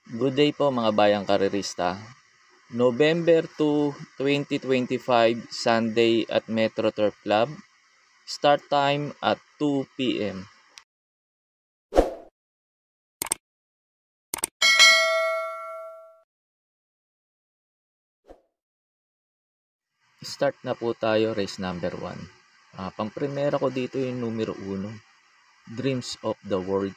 Good day po mga bayang karerista. November 2, 2025, Sunday at Metro Turf Club. Start time at 2 p.m. Start na po tayo, race number 1. Pang-primera ko dito yung numero 1, Dreams of the World.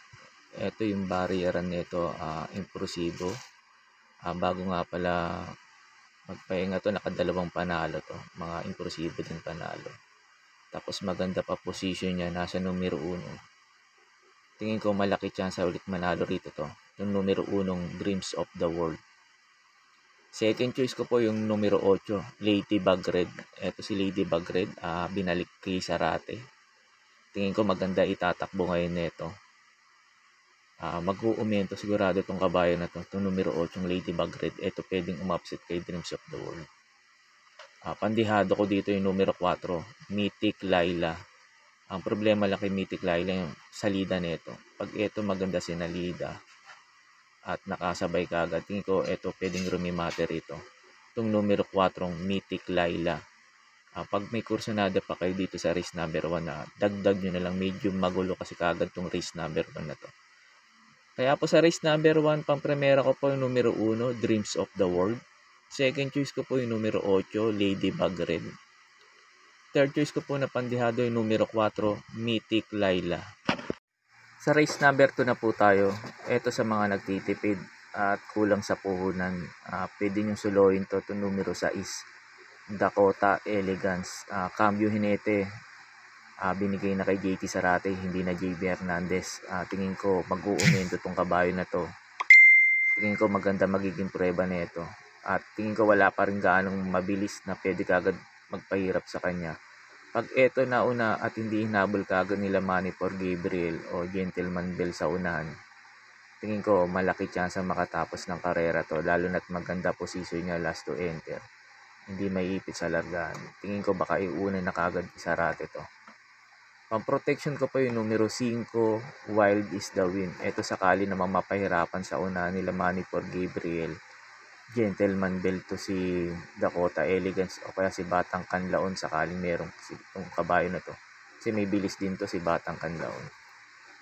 Ito yung barriera nito, impresibo. Bago nga pala magpahinga to, nakadalawang panalo to. Mga impresibo din panalo. Tapos maganda pa position niya, nasa numero 1. Tingin ko malaki chance ulit manalo rito to. Yung numero 1, Dreams of the World. Second choice ko po yung numero 8, Lady Bug Red. Ito si Lady Bug Red, binalik kay Sarate. Tingin ko maganda itatakbo ngayon nito. Mag-uumento sigurado itong kabayo na to. Itong numero 8, Lady Bug Red. Ito pwedeng umupset kay Dreams of the World. Pandihado ko dito yung numero 4, Mythic Laila. Ang problema lang kay Mythic Laila yung salida nito. Pag ito maganda sinalida at nakasabay ka agad, tingin ko ito pwedeng rumimate rito. Itong numero 4, Mythic Laila. Pag may kursunada pa kayo dito sa race number 1, dagdag nyo na lang, medyo magulo kasi kagad itong race number 1 na to. Kaya po sa race number 1, pang-primera ko po yung numero 1, Dreams of the World. Second choice ko po yung numero 8, Lady Bug Red. Third choice ko po na pandihado yung numero 4, Mythic Laila. Sa race number 2 na po tayo. Ito sa mga nagtitipid at kulang sa puhunan. Pwede nyo suluhin to. Ito numero 6, Dakota Elegance. Cambio Hinete. Binigay na kay JT Sarate, hindi na JB Hernandez. Tingin ko mag-uumento tong kabayo na to. Tingin ko maganda magiging prueba na ito. At tingin ko wala pa rin gaanong mabilis na pwede kagad magpahirap sa kanya. Pag eto na una at hindi hinabol kagad nila Manny for Gabriel o Gentleman Bell sa unahan, tingin ko malaki chance makatapos ng karera to, lalo na't maganda posisyon niya last to enter. Hindi may ipit sa largahan. Tingin ko baka iuna na kagad Sarate to. Pang-protection ko pa yung numero 5, Wild is the Wind. Ito sakali naman mapahirapan sa unahan nila Manny for Gabriel, Gentleman Bell to si Dakota Elegance o kaya si Batang Kanlaon sakaling merong itong kabayo na to. Kasi may bilis din to si Batang Kanlaon.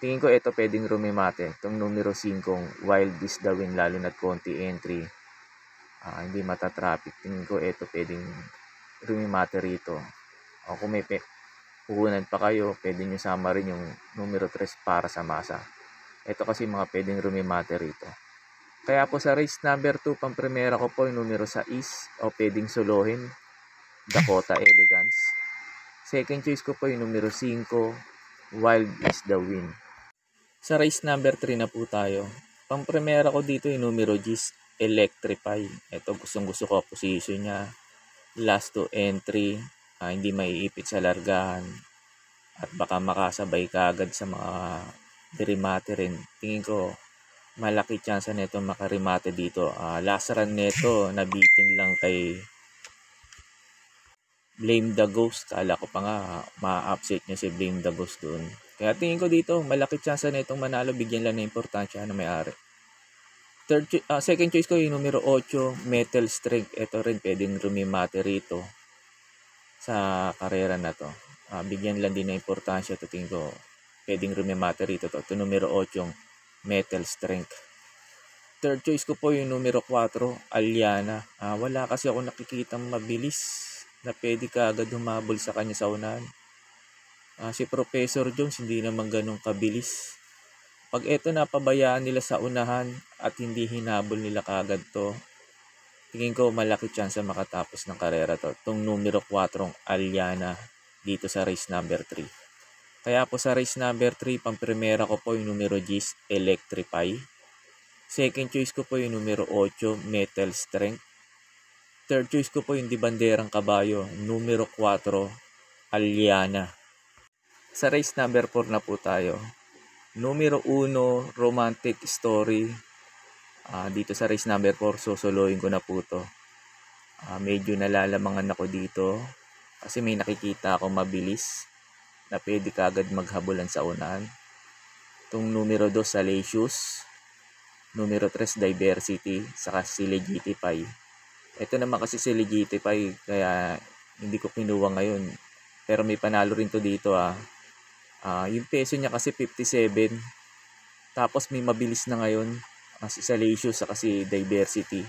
Tingin ko ito pwedeng rumimate. Itong numero 5, Wild is the Wind, lalo na't konti entry. Hindi matatraffic. Tingin ko ito pwedeng rumimate rito. O kung may puhunan pa kayo, pwede nyo sama rin yung numero 3 para sa masa. Ito kasi mga pwedeng rumimate rito. Kaya po sa race number 2, pang-primera ko po yung numero 6 o pwedeng solohin, Dakota Elegance. Second choice ko po yung numero 5, Wild is the Wind. Sa race number 3 na po tayo. Pang-primera ko dito yung numero 10, Electrify. Ito gustong-gusto ko position niya. Last to entry, hindi maiipit sa largahan. At baka makasabay kaagad sa mga dirimate rin. Tingin ko malaki chance nito makarimate dito. Last run nito, nabitin lang kay Blame the Ghost. Kala ko pa nga ma-upset niya si Blame the Ghost doon. Kaya tingin ko dito, malaki chance nitong manalo, bigyan lang ng importansya na may-ari. Second choice ko yung numero 8, Metal Strength. Ito rin pwedeng rumimate rito sa karera na to. Bigyan lang din ng importansya ito, tingin ko pwedeng rumimate rito to. Ito numero 8, Metal Strength. Third choice ko po yung numero 4, Aliana. Wala kasi ako nakikitang mabilis na pwede ka agad humabol sa kanya sa unahan. Si Professor Jones hindi naman ganun kabilis. Pag eto napabayaan nila sa unahan at hindi hinabol nila kagad to, tingin ko malaki chance makatapos ng karera to. Itong numero 4, Aliana, dito sa race number 3. Kaya po sa race number 3, pang-primera ko po yung numero 10, Electrify. Second choice ko po yung numero 8, Metal Strength. Third choice ko po yung dibanderang kabayo, numero 4, Aliana. Sa race number 4 na po tayo. Numero 1, Romantic Story. Dito sa race number 4, susuluhin ko na po to. Medyo nalalamangan ako dito kasi may nakikita ako mabilis na pwede kagad maghabulan sa unahan. Itong numero 2, Salacious. numero 3 Diversity, saka si Legitify. Ito naman kasi si Legitify, kaya hindi ko kinuha ngayon. Pero may panalo rin to dito yung peso niya kasi 57. Tapos may mabilis na ngayon, si Salacious saka si Diversity.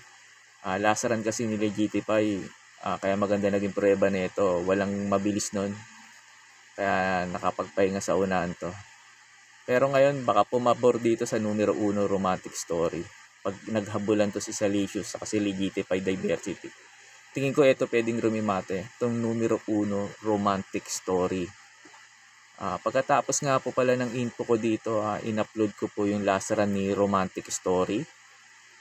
Lasaran kasi ni Legitify, kaya maganda naging prueba nito. Walang mabilis nun. Kaya nakapagpahinga sa unahan to. Pero ngayon, baka pumabor dito sa numero 1 Romantic Story. Pag naghabulan to si Salacious sa kasi Legitify Diversity. Tingin ko ito pwedeng rumimate. Itong numero 1 Romantic Story. Pagkatapos nga po pala ng info ko dito, in-upload ko po yung last run ni Romantic Story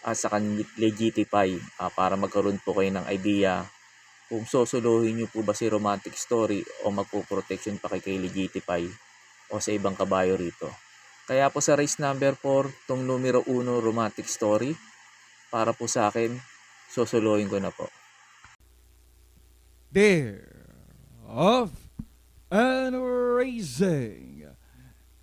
sa Legitify para magkaroon po kayo ng idea kung sosolohin nyo po ba si Romantic Story o magpo-protection pa kay Legitify o sa ibang kabayo rito. Kaya po sa race number 4, tong numero 1 Romantic Story, para po sa akin, sosolohin ko na po. There, off and racing.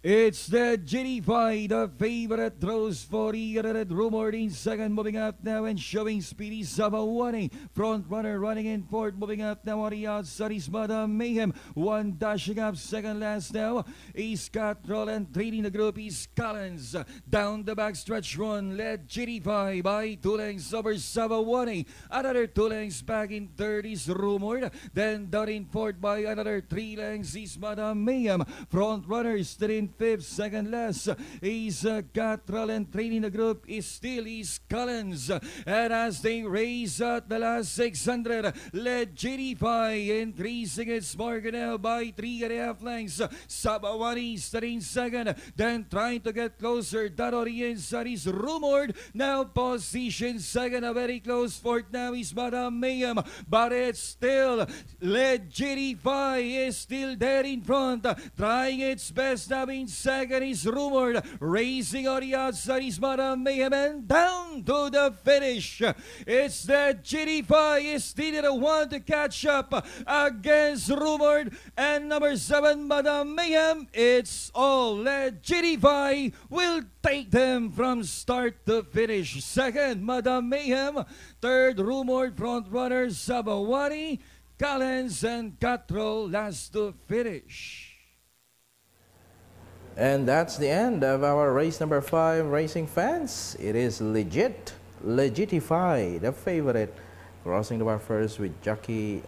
It's the GT5, the favorite, throws 40, rumored in second, moving up now and showing speedy Sabawani. Front runner running in fourth, moving up now on the outside is Madam Mayhem. One dashing up second last now is Catrol, and leading the group is Collins. Down the back stretch run, led GT5 by 2 lengths over Sabawani. Another 2 lengths back in third is rumored. Then down in fourth by another 3 lengths is Madam Mayhem. Front runner still in fifth, second last is Catrol, and training the group is still is Collins. And as they race at the last 600, led GT5 increasing its mark now by 3.5 lengths. Sabawani starting second, then trying to get closer. That on the inside is rumored. Now position second, a very close fourth now is Madam Mayhem, but it's still led GT5 is still there in front, trying its best now in second is rumored. Racing on the outside is Madam Mayhem, and down to the finish. It's the GT5 is still the one to catch up against rumored, and number 7 Madam Mayhem. It's all led GT5 will take them from start to finish. Second Madam Mayhem, third rumored, front runner Sabawani, Collins, and Catrol last to finish. And that's the end of our race number 5, racing fans. It is Legitify, the favorite, crossing the bar first with jockey.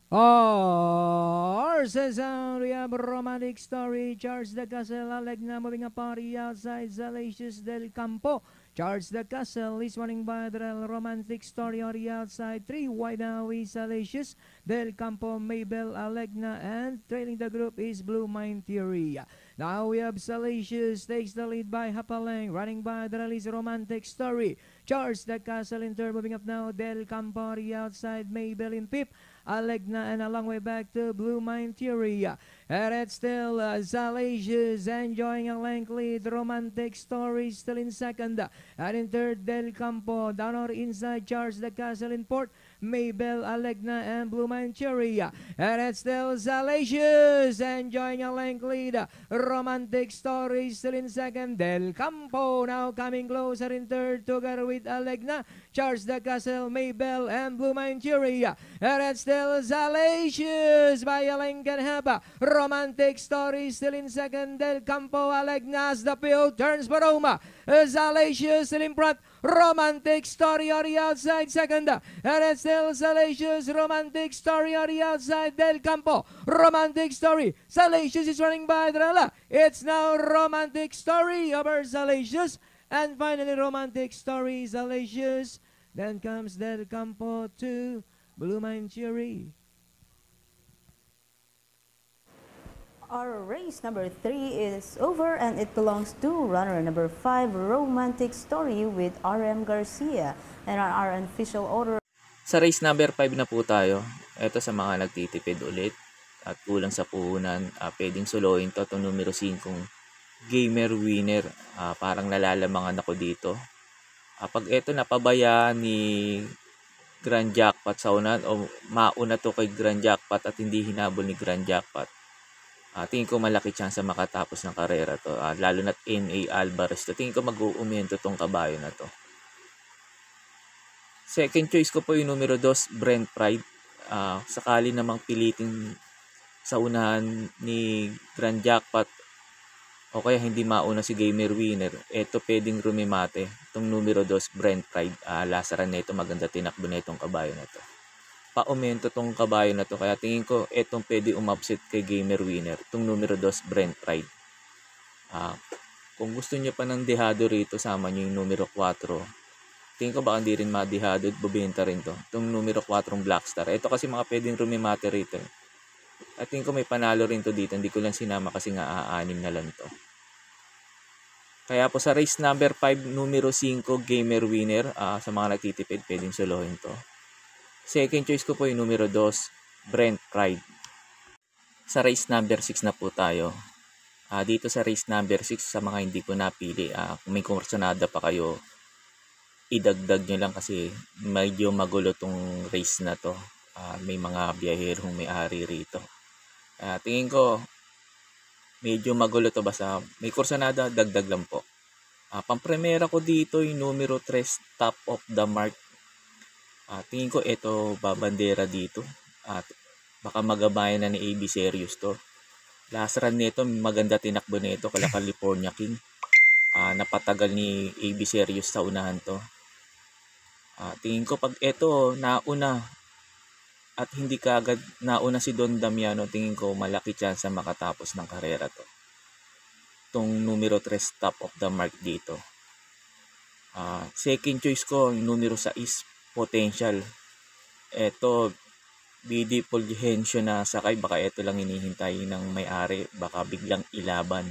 Horses out, we have Romantic Story, Charles the Castle, Alegna moving up on the outside, Salacious del Campo. Charles the Castle is running by the Romantic Story on the outside. 3 wide now is Salacious del Campo, Mabel, Alegna, and trailing the group is Blue Mind Theory. Now we have Salacious takes the lead by Hapaleng, running by the release Romantic Story. Charles the Castle in third, moving up now Del Campo on the outside, Mabel in fifth, Alegna, and a long way back to Blue Mind Theory. And it's still Salacious enjoying a length lead. Romantic Story still in second. And in third, Del Campo. Down or inside, Charles the Castle in fourth. Mabel, Alegna, and Blue Mind Theory. And it's still Salacious enjoying a length lead. Romantic Story still in second. Del Campo now coming closer in third together with Alegna, Charles the Castle, Mabel, and Blue Mind Theory. And it's still Salacious by a length and half. Romantic Story still in second. Del Campo, Alegna as the field turns for Roma. Salacious still in front. Romantic Story on the outside second. And it's still Salacious. Romantic Story on the outside. Del Campo. Romantic Story. Salacious is running by Drala. It's now Romantic Story over Salacious. And finally Romantic Story, Salacious. Then comes Del Campo to Blue Mind Theory. Our race number 3 is over, and it belongs to runner number 5, Romantic Story with RM Garcia. And on our official order. Sa race number 5 na po tayo. Ito sa mga nagtitipid ulit at kulang sa puhunan. Pwedeng soloin to. Itong numero 5, Gamer Winner. Parang nalalamangan ako dito. Pag ito napabayaan ni Grand Jackpot sa unan o mauna to kay Grand Jackpot at hindi hinabol ni Grand Jackpot, Tingin ko malaki chance makatapos ng karera to. Lalo na't M.A. Alvarez to. Tingin ko mag-uumento tong kabayo na to. Second choice ko po yung numero 2, Brent Pride. Sakali namang pilitin sa unahan ni Grand Jackpot o kaya hindi mauna si Gamer Winner, ito pwedeng rumimate. Itong numero 2, Brent Pride. Lasaran na ito, maganda tinakbo na itong kabayo na to. Pa-aumento tong kabayo na to, kaya tingin ko itong pwede umupset kay Gamer Winner, itong numero 2, Brent Pride. Kung gusto niyo pa ng dehado rito, sama niyo yung numero 4. Tingin ko baka hindi rin madehado at bubenta rin to, itong numero 4 Blackstar. Ito kasi mga pwedeng rumimate rito. At tingin ko may panalo rin to dito, hindi ko lang sinama kasi nga aanim na lang to. Kaya po sa race number 5, numero 5, Gamer Winner, sa mga nagtitipid, pwedeng solohin to. Second choice ko po yung numero 2, Brent Pride. Sa race number 6 na po tayo. Dito sa race number 6, sa mga hindi ko napili, kung may kursonada pa kayo, idagdag nyo lang kasi medyo magulo tong race na to. May mga biyaherong may-ari rito. Tingin ko, medyo magulo to, basta may kursonada, dagdag lang po. Pampremera ko dito yung numero 3, Top of the Mark. Tingin ko ito babandera dito. Baka magabayan na ni AB Serious to. Last run nito, maganda tinakbo nito kala California King. Napatagal ni AB Serious sa unahan to. Tingin ko pag ito nauna at hindi kaagad nauna si Don Damiano, tingin ko malaki chance makatapos ng karera to. Itong numero 3, Top of the Mark dito. Second choice ko yung numero 6, Potential. Ito, BD Fulgencio na sakay, baka ito lang hinihintay ng may-ari, baka biglang ilaban.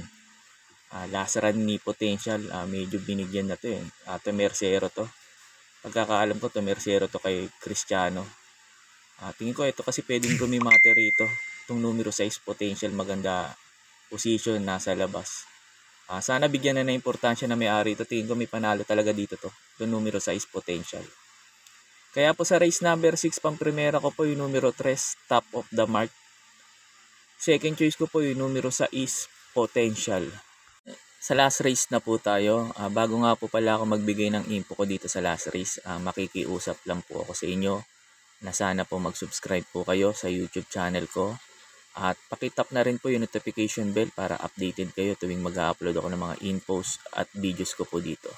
Last run ni Potential, medyo binigyan na to eh. Temercero to. Pagkakaalam ko, Temercero to kay Cristiano. Tingin ko ito kasi pwedeng rumimate rito. Itong numero 6, Potential, maganda position, nasa labas. Sana bigyan na importansya na may-ari ito. Tingin ko may panalo talaga dito to. Itong numero 6, Potential. Kaya po sa race number 6, pang-primera ko po yung numero 3, Top of the Mark. Second choice ko po yung numero 6, Potential. Sa last race na po tayo. Bago nga po pala ako magbigay ng info ko dito sa last race, makikiusap lang po ako sa inyo na sana po mag-subscribe po kayo sa YouTube channel ko. At pakitap na rin po yung notification bell para updated kayo tuwing mag-upload ako ng mga infos at videos ko po dito.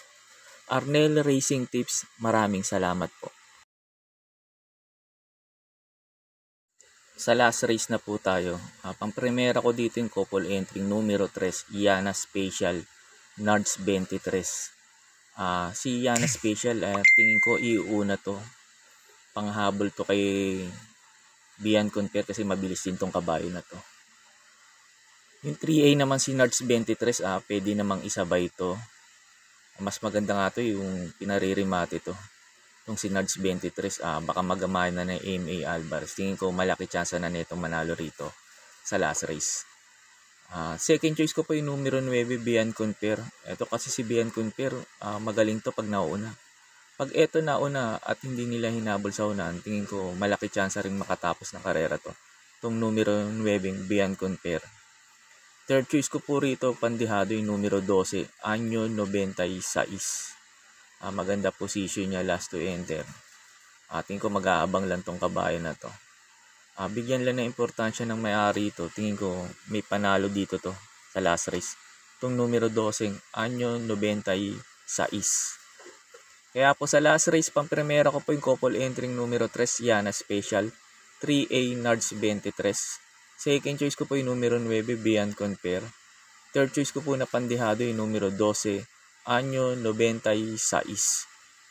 Arnel Racing Tips, maraming salamat po. Sa last race na po tayo. Pang-primera ko dito yung couple entry numero 3, Yana Special, Nards 23. Si Yana Special, tingin ko iuna to. Panghabol to kay Bian Confer kasi mabilis din tong kabayo na to. Yung 3A naman si Nards 23, pwede namang isabay to. Mas maganda nga to yung pinaririmate to. Itong si Nards 23, baka magamayan na ng M.A. Alvarez. Tingin ko malaki chance na netong manalo rito sa last race. Second choice ko po yung numero 9, Bian Confer. Ito kasi si Bian Confer, magaling to pag nauna. Pag ito nauna at hindi nila hinabol sa unahan, tingin ko malaki chance rin makatapos ng karera to. Itong numero 9, Bian Confer. Third choice ko po rito, pandihado yung numero 12, Anyo 96. Maganda position niya, last to enter. Tingin ko mag-aabang lang tong kabayo na to. Bigyan lang ng importansya ng may-ari ito. Tingin ko may panalo dito to sa last race. Itong numero 12, Anyo 96. Kaya po sa last race, pang-primera ko po yung couple entering numero 3, Yana Special, 3A Nards 23. Second choice ko po yung numero 9, Bian Confer. Third choice ko po na pandihado yung numero 12, Anyo 96.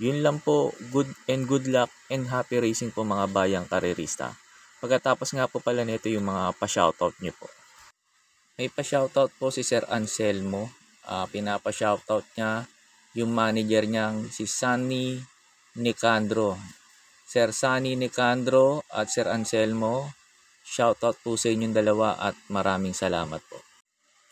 Yun lang po. Good luck and happy racing po mga bayang karerista. Pagkatapos nga po pala nito yung mga pa-shoutout nyo po. May pa-shoutout po si Sir Anselmo. Pinapa-shoutout niya yung manager niyang si Sunny Nicandro. Sir Sunny Nicandro at Sir Anselmo, shoutout po sa inyong dalawa at maraming salamat po.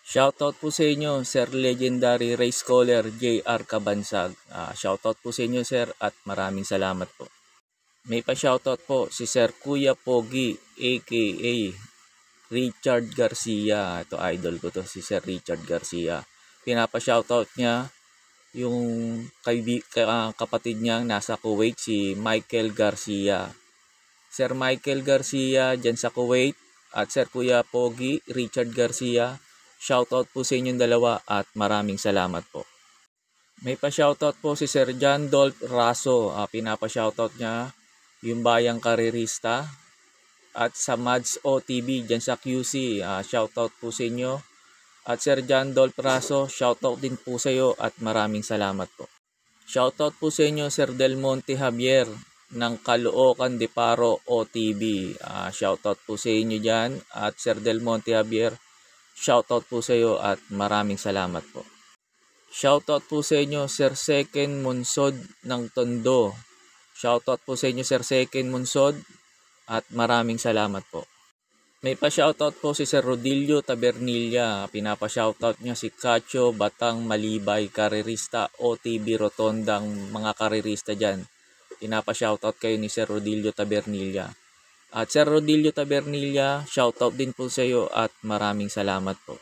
Shoutout po sa inyo, Sir Legendary Race Caller JR Cabansag. Shoutout po sa inyo, Sir, at maraming salamat po. May pa-shoutout po si Sir Kuya Pogi, aka Richard Garcia. Ito, idol ko to, si Sir Richard Garcia. Pinapa-shoutout niya yung kapatid niya nasa Kuwait, si Michael Garcia. Sir Michael Garcia dyan sa Kuwait at Sir Kuya Pogi, Richard Garcia, shoutout po sa inyong dalawa at maraming salamat po. May pa-shoutout po si Sir John Dolph Raso. Pinapa-shoutout niya yung Bayang Karirista at sa Mads OTV dyan sa QC. Shoutout po sa inyo. At Sir John Dolph Raso, shoutout din po sa iyo at maraming salamat po. Shoutout po sa inyo Sir Del Monte Javier ng Caloocan de Paro OTV. Shoutout po sa inyo dyan at Sir Del Monte Javier, shoutout po sa iyo at maraming salamat po. Shoutout po sa inyo Sir Seken Munsod ng Tondo. Shoutout po sa inyo Sir Seken Munsod at maraming salamat po. May pa-shoutout po si Sir Rodilio Tabernilla. Pinapa-shoutout niya si Cacho Batang Malibay, karirista OTV Rotondang mga karirista dyan. Pinapa-shoutout kayo ni Sir Rodilio Tabernilla. At Sir Rodilio Tabernilla, shoutout din po sa iyo at maraming salamat po.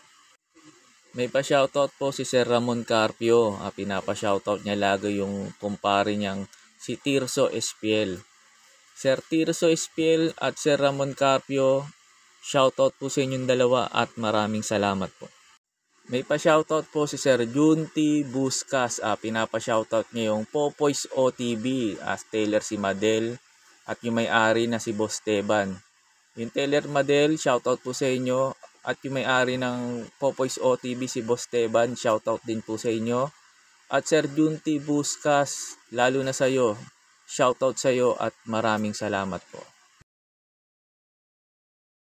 May pa-shoutout po si Sir Ramon Carpio. Pinapa-shoutout niya lagi yung kumpare niyang si Tirso Espiel. Sir Tirso Espiel at Sir Ramon Carpio, shoutout po sa inyong dalawa at maraming salamat po. May pa-shoutout po si Sir Junti Buscas. Pinapa-shoutout niya yung Popoy's OTV, Taylor si Madel at yung may-ari na si Boss Teban. Yung Taylor Madel, shoutout po sa inyo. At yung may-ari ng Popoy's OTV si Boss Teban, shoutout din po sa inyo. At Sir Junti Buscas, lalo na sa iyo, shoutout sa iyo at maraming salamat po.